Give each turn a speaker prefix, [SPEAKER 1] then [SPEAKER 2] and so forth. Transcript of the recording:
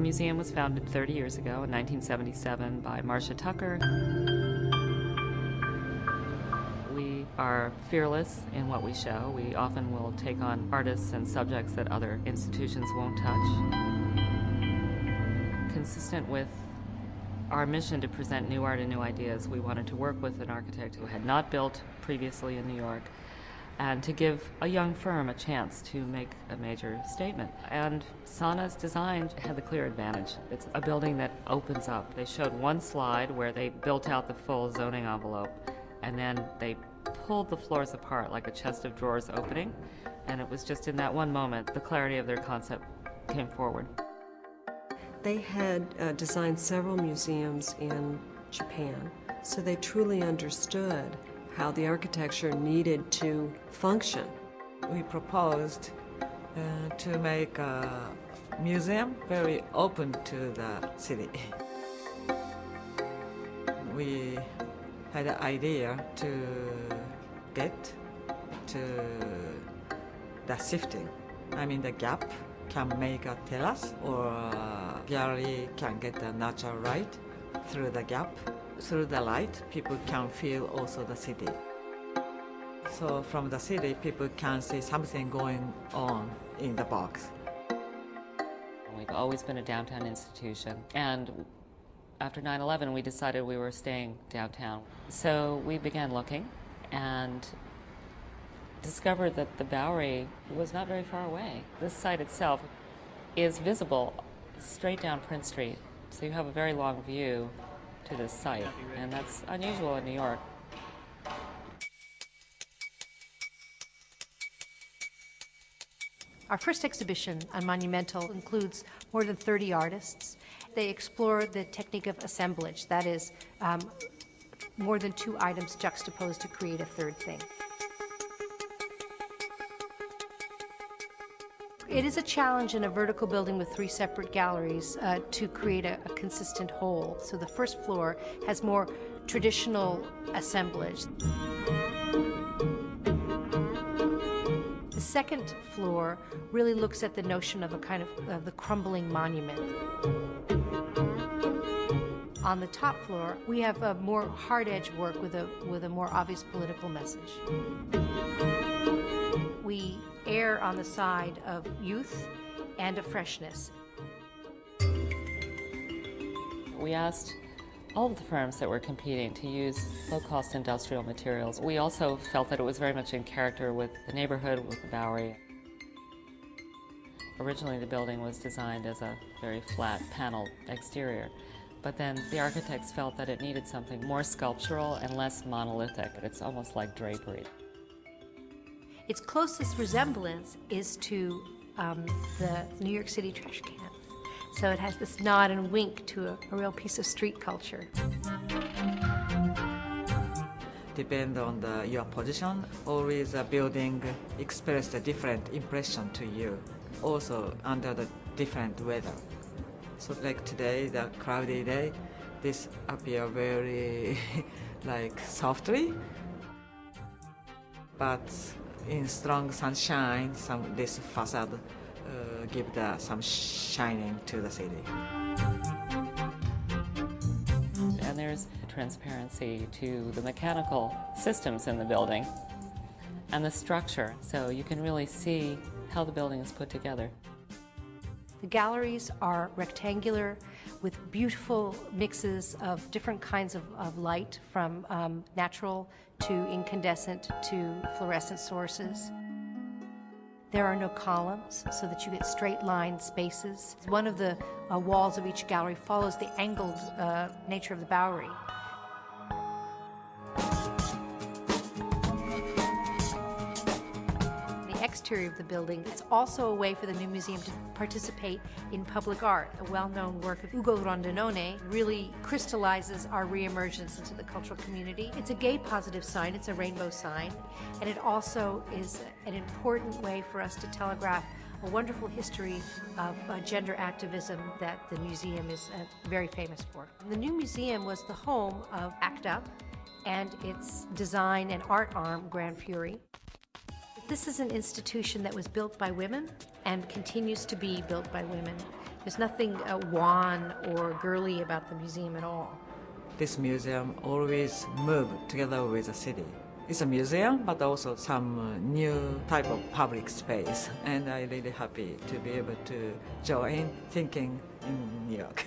[SPEAKER 1] museum was founded 30 years ago in 1977 by Marcia Tucker. We are fearless in what we show. We often will take on artists and subjects that other institutions won't touch. Consistent with our mission to present new art and new ideas, we wanted to work with an architect who had not built previously in New York and to give a young firm a chance to make a major statement. And Sana's design had the clear advantage. It's a building that opens up. They showed one slide where they built out the full zoning envelope, and then they pulled the floors apart like a chest of drawers opening, and it was just in that one moment the clarity of their concept came forward.
[SPEAKER 2] They had designed several museums in Japan, so they truly understood how the architecture needed to function.
[SPEAKER 3] We proposed to make a museum very open to the city. We had an idea to get to the shifting. I mean, the gap can make a terrace, or a gallery can get the natural light through the gap. Through the light, people can feel also the city. So from the city, people can see something going on in the box.
[SPEAKER 1] We've always been a downtown institution, and after 9/11, we decided we were staying downtown. So we began looking and discovered that the Bowery was not very far away. This site itself is visible straight down Prince Street, so you have a very long view to this site, and that's unusual in New York.
[SPEAKER 4] Our first exhibition on Monumental includes more than 30 artists. They explore the technique of assemblage, that is, more than two items juxtaposed to create a third thing. It is a challenge in a vertical building with three separate galleries to create a consistent whole. So the first floor has more traditional assemblage. The second floor really looks at the notion of a kind of the crumbling monument. On the top floor, we have a more hard-edge work with a more obvious political message. We err on the side of youth and of freshness.
[SPEAKER 1] We asked all of the firms that were competing to use low-cost industrial materials. We also felt that it was very much in character with the neighborhood, with the Bowery. Originally, the building was designed as a very flat paneled exterior, but then the architects felt that it needed something more sculptural and less monolithic. It's almost like drapery.
[SPEAKER 4] Its closest resemblance is to the New York City trash can. So it has this nod and wink to a real piece of street culture.
[SPEAKER 3] Depend on your position, always a building expresses a different impression to you, also under the different weather. So like today, the cloudy day, this appear very like softly, but in strong sunshine, this facade give some shining to the city.
[SPEAKER 1] And there's transparency to the mechanical systems in the building and the structure, so you can really see how the building is put together.
[SPEAKER 4] The galleries are rectangular with beautiful mixes of different kinds of light, from natural to incandescent to fluorescent sources. There are no columns, so that you get straight-line spaces. One of the walls of each gallery follows the angled nature of the Bowery. The exterior of the building, it's also a way for the new museum to participate in public art. A well-known work of Ugo Rondinone really crystallizes our reemergence into the cultural community. It's a gay positive sign, it's a rainbow sign, and it also is an important way for us to telegraph a wonderful history of gender activism that the museum is very famous for. The new museum was the home of ACT UP and its design and art arm, Grand Fury. This is an institution that was built by women and continues to be built by women. There's nothing wan or girly about the museum at all.
[SPEAKER 3] This museum always move together with the city. It's a museum, but also some new type of public space. And I'm really happy to be able to join thinking in New York.